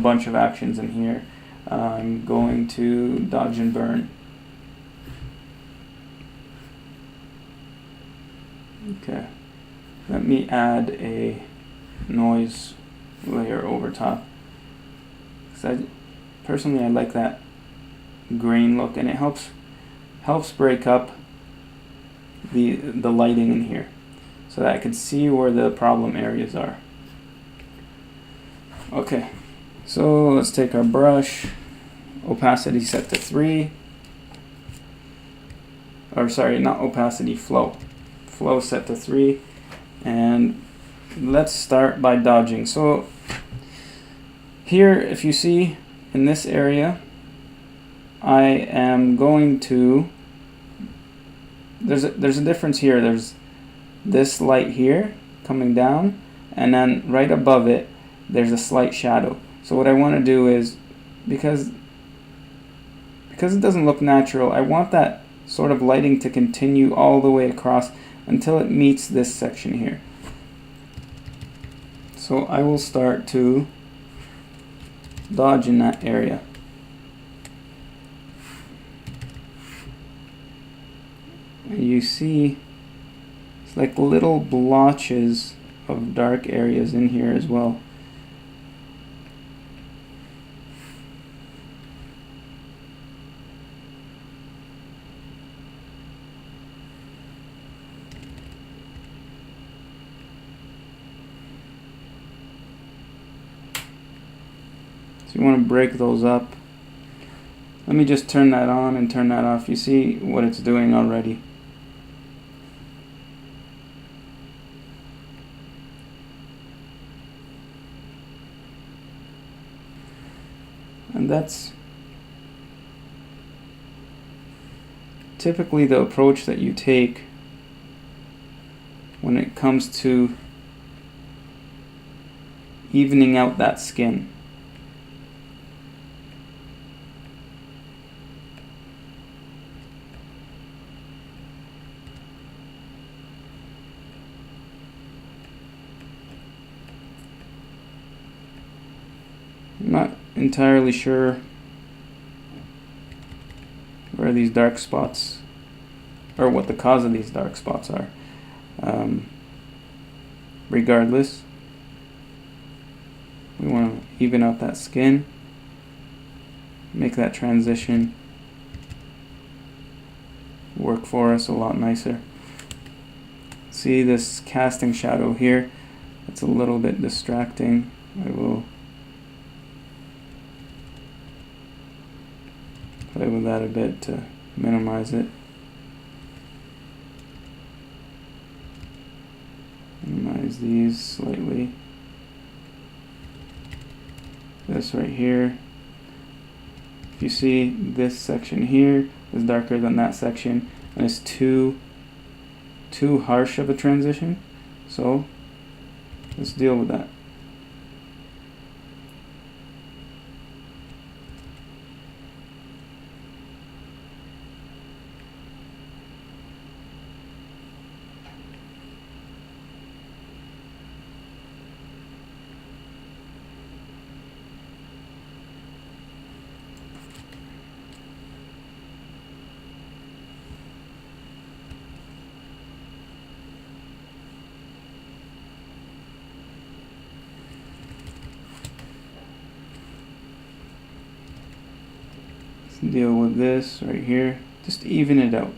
bunch of actions in here. I'm going to dodge and burn. Okay, let me add a noise layer over top. Personally, I like that grain look, and it helps break up the lighting in here, so that I can see where the problem areas are. Okay, so let's take our brush, opacity set to 3, or sorry, not opacity, flow set to 3, and let's start by dodging. So here, if you see in this area, I am going to, there's a difference here. There's this light here coming down, and then right above it there's a slight shadow. So what I want to do is, because it doesn't look natural, I want that sort of lighting to continue all the way across until it meets this section here. So I will start to dodge in that area. And you see it's like little blotches of dark areas in here as well. So you want to break those up. Let me just turn that on and turn that off. You see what it's doing already. And that's typically the approach that you take when it comes to evening out that skin. I'm not entirely sure where these dark spots, or what the cause of these dark spots are. Regardless, we want to even out that skin, make that transition work for us a lot nicer. See this casting shadow here? It's a little bit distracting. I will play with that a bit to minimize it. Minimize these slightly. This right here. If you see, this section here is darker than that section, and it's too harsh of a transition. So let's deal with that. Deal with this right here, just even it out.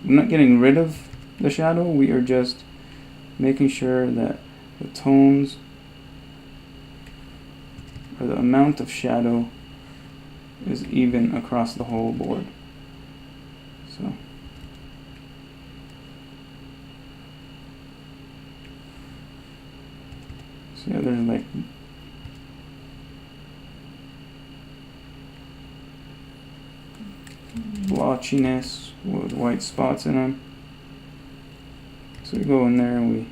I'm not getting rid of the shadow, we are just making sure that the tones, or the amount of shadow, is even across the whole board. So yeah, there's like blotchiness with white spots in them. So we go in there and we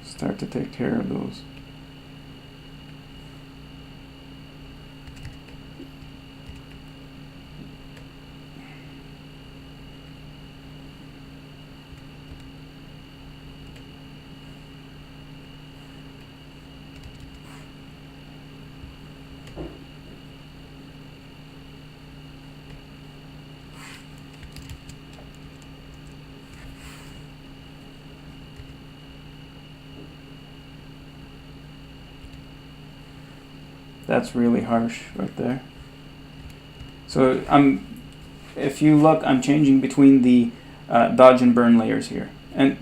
start to take care of those. That's really harsh right there. So if you look, I'm changing between the dodge and burn layers here. And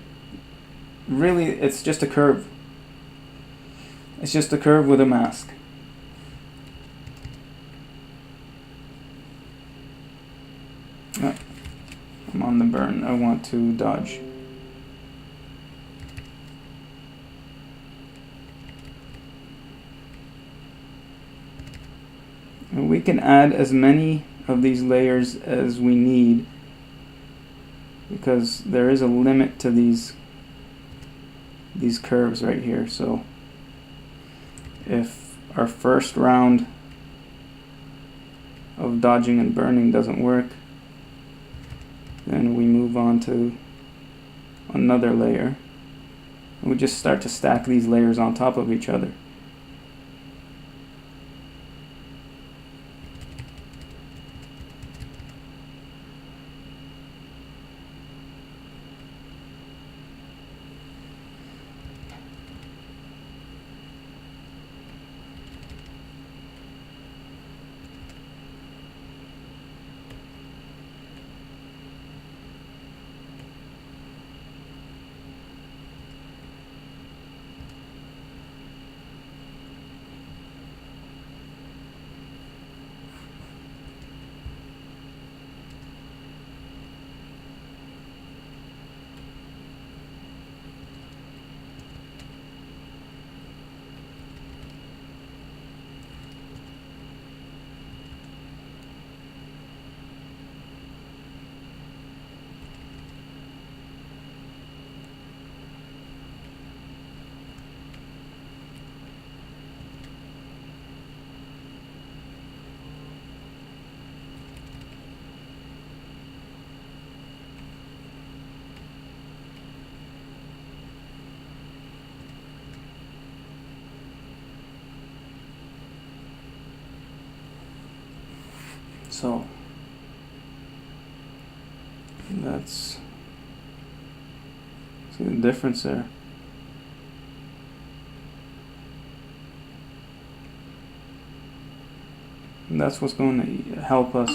really, it's just a curve. It's just a curve with a mask. Oh, I'm on the burn. I want to dodge. And we can add as many of these layers as we need, because there is a limit to these curves right here. So if our first round of dodging and burning doesn't work, then we move on to another layer, and we just start to stack these layers on top of each other. So that's, see the difference there. And that's what's going to help us.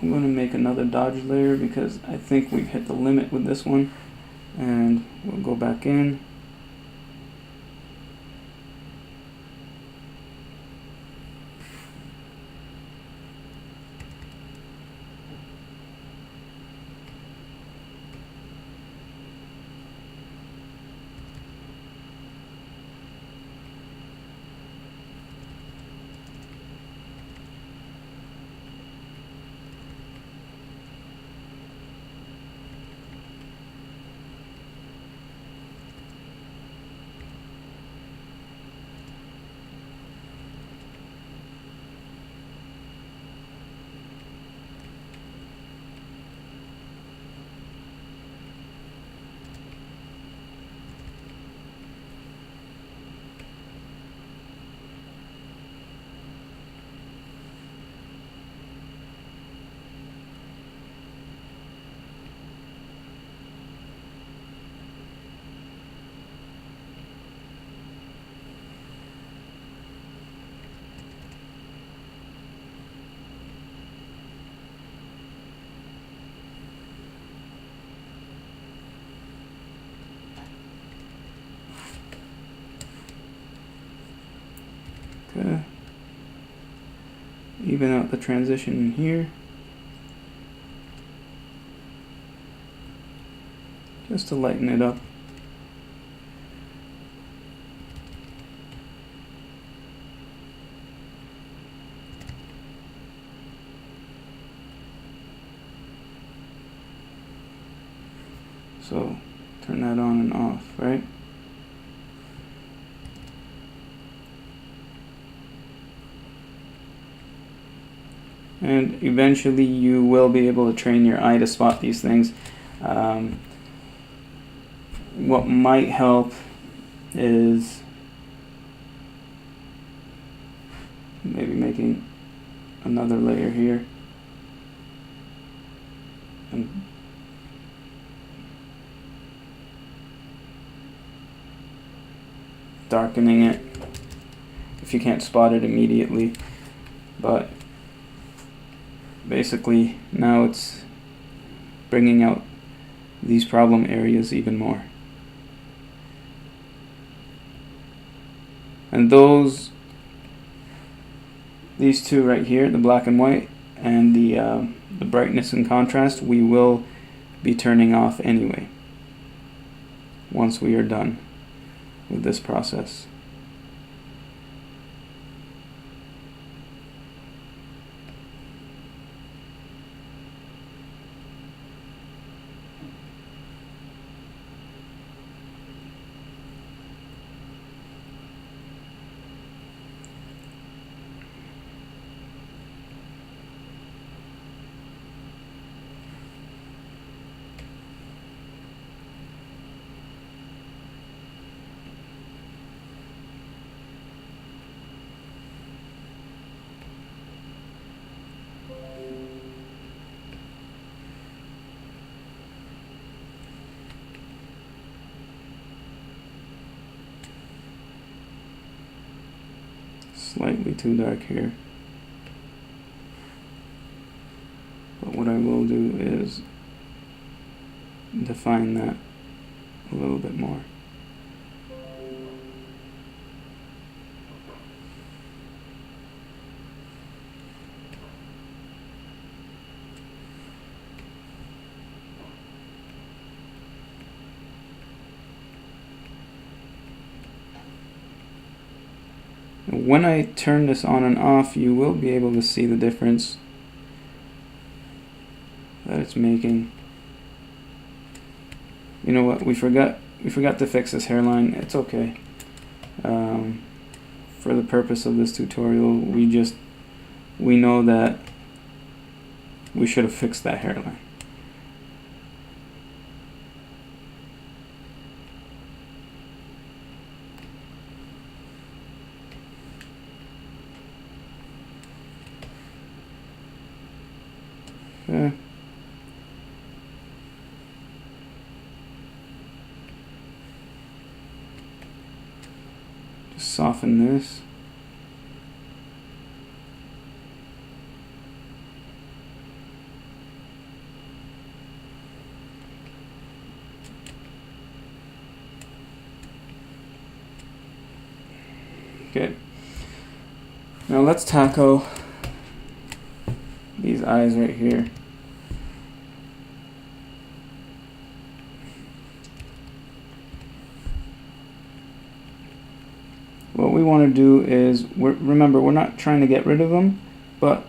I'm going to make another dodge layer because I think we've hit the limit with this one, and we'll go back in. Okay. Even out the transition in here, just to lighten it up. So turn that on and off, right? And eventually you will be able to train your eye to spot these things. What might help is maybe making another layer here and darkening it if you can't spot it immediately. But basically now it's bringing out these problem areas even more. And these two right here, the black and white and the brightness and contrast, we will be turning off anyway once we are done with this process. Slightly too dark here. But what I will do is define that a little bit more. When I turn this on and off, you will be able to see the difference that it's making. You know what? We forgot to fix this hairline. It's okay. For the purpose of this tutorial, we know that we should have fixed that hairline. Okay. Just soften this. Okay. Now let's tackle these eyes right here. What we want to do is, remember, we're not trying to get rid of them, but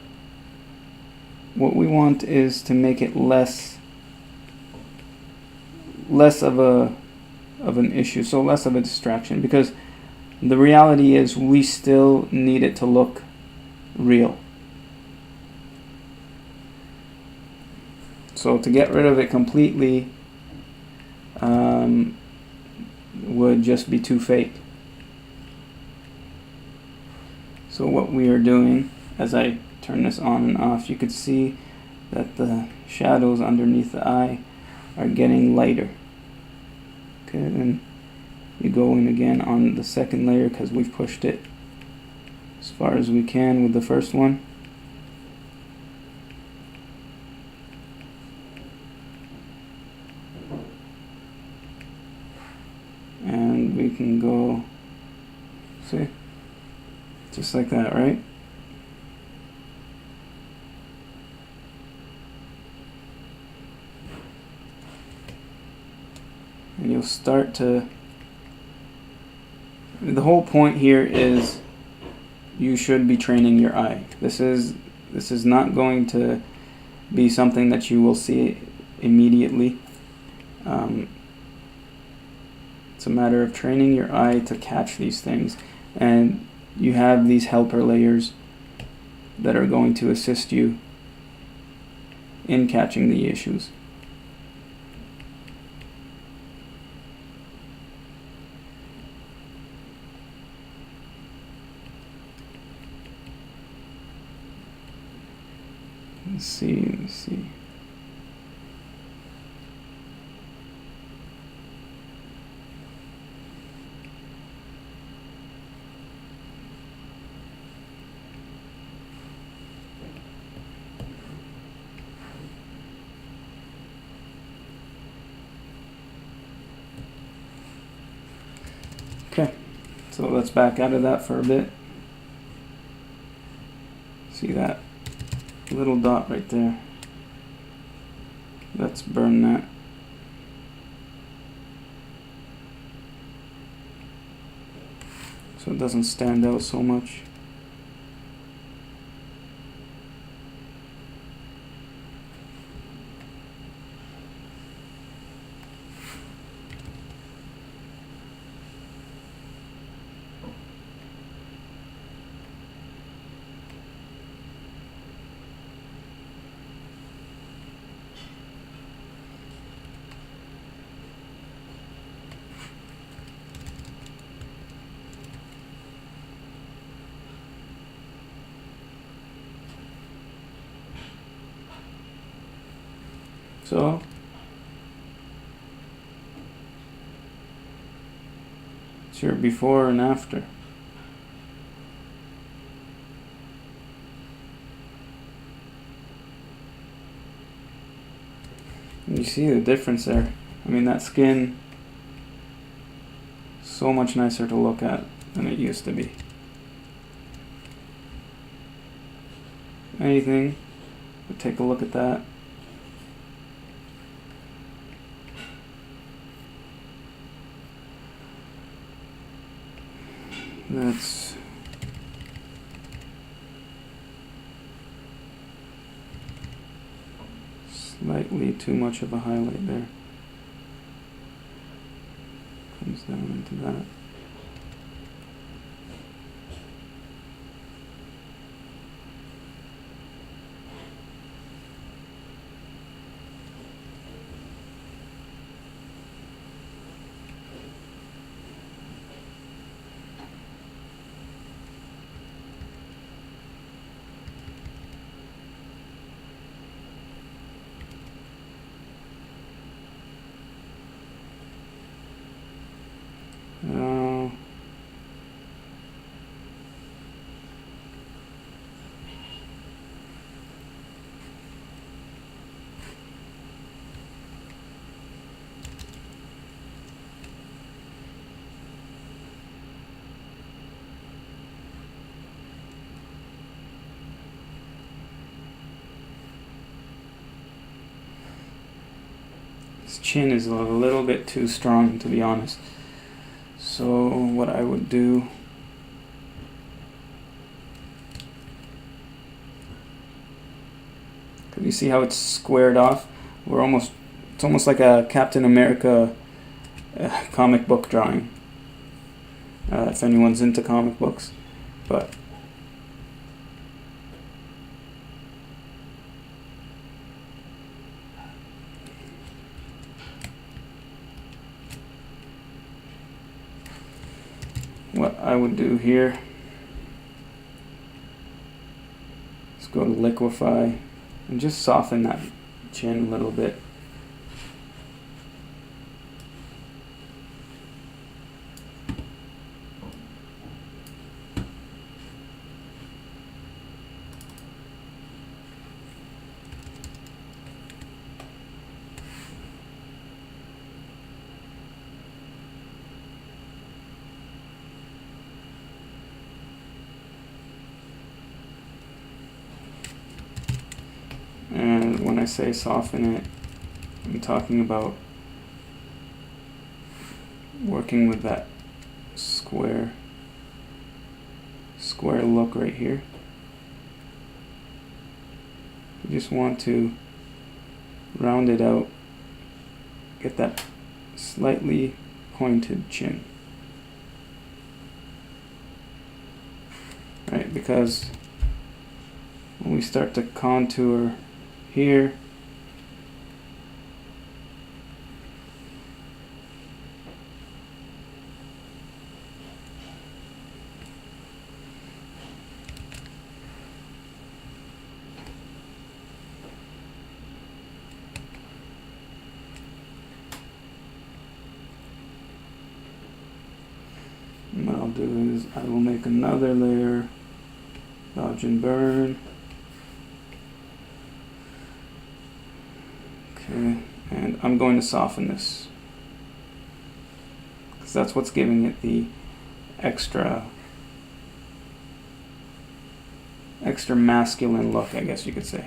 what we want is to make it less of an issue, so less of a distraction, because the reality is we still need it to look real. So to get rid of it completely would just be too fake. So what we are doing, as I turn this on and off, you could see that the shadows underneath the eye are getting lighter. Okay, then you go in again on the second layer because we've pushed it as far as we can with the first one. And we can go, see? Just like that, right? And you'll start to, the whole point here is you should be training your eye. This is not going to be something that you will see immediately. It's a matter of training your eye to catch these things, and you have these helper layers that are going to assist you in catching the issues. Let's see. So let's back out of that for a bit. See that little dot right there? Let's burn that. So it doesn't stand out so much. So it's your before and after. And you see the difference there. I mean, that skin so much nicer to look at than it used to be. Anything, but take a look at that. That's slightly too much of a highlight there. Comes down into that. His chin is a little bit too strong, to be honest. So what I would do, cause you see how it's squared off? It's almost like a Captain America comic book drawing. If anyone's into comic books, but what I would do here is go to liquefy and just soften that chin a little bit. And when I say soften it, I'm talking about working with that square look right here. You just want to round it out, get that slightly pointed chin. Right, because when we start to contour here, what I'll do is I will make another layer, dodge and burn. Okay, and I'm going to soften this because that's what's giving it the extra masculine look, I guess you could say.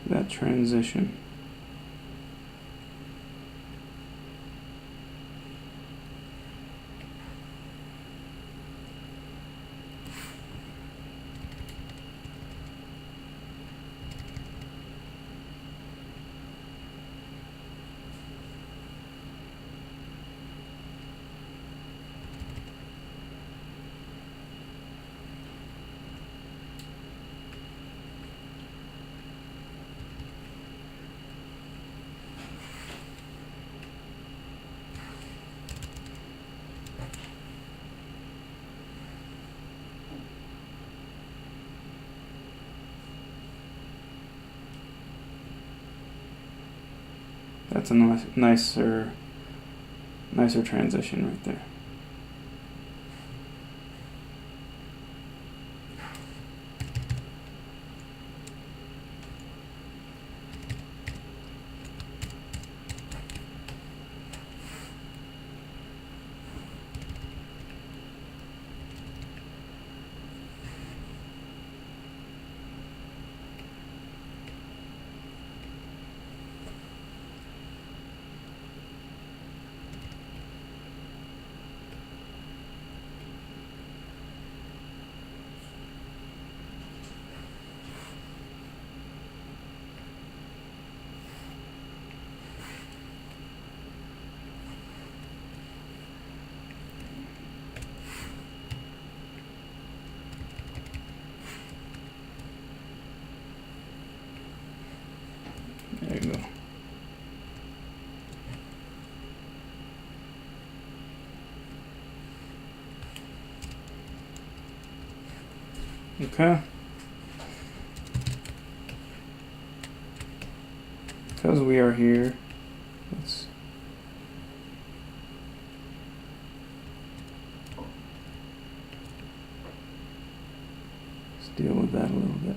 That transition. That's a nicer transition right there. There you go. Okay. Because we are here, let's deal with that a little bit.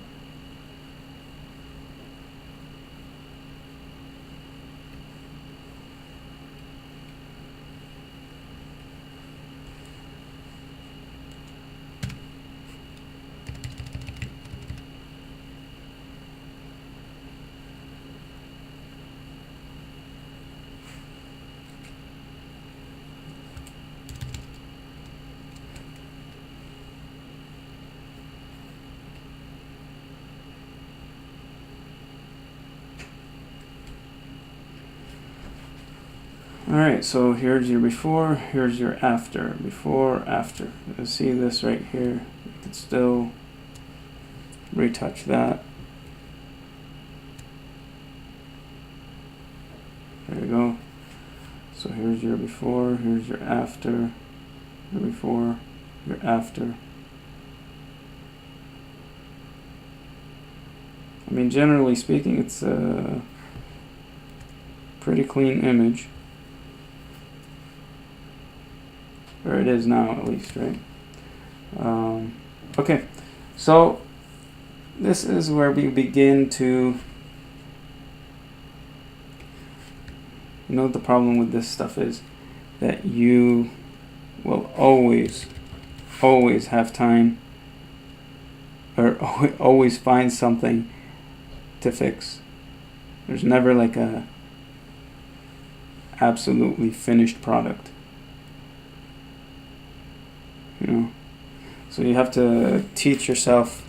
Alright, so here's your before, here's your after. Before, after. You see this right here. You can still retouch that. There you go. So here's your before, here's your after. Your before, your after. I mean, generally speaking, it's a pretty clean image. Or it is now, at least, right? Okay, so this is where we begin to, you know what the problem with this stuff is? That you will always have time, or always find something to fix. There's never like a absolutely finished product. You know, so you have to teach yourself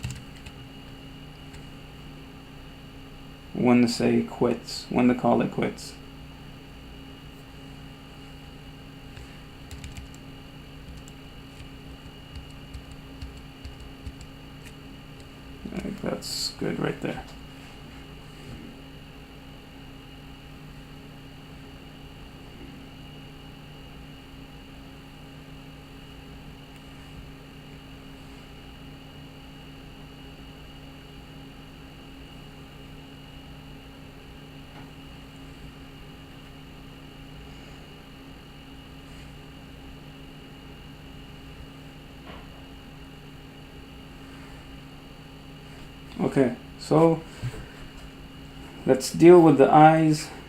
when to say quits, when to call it quits. I think that's good right there. Okay, so let's deal with the eyes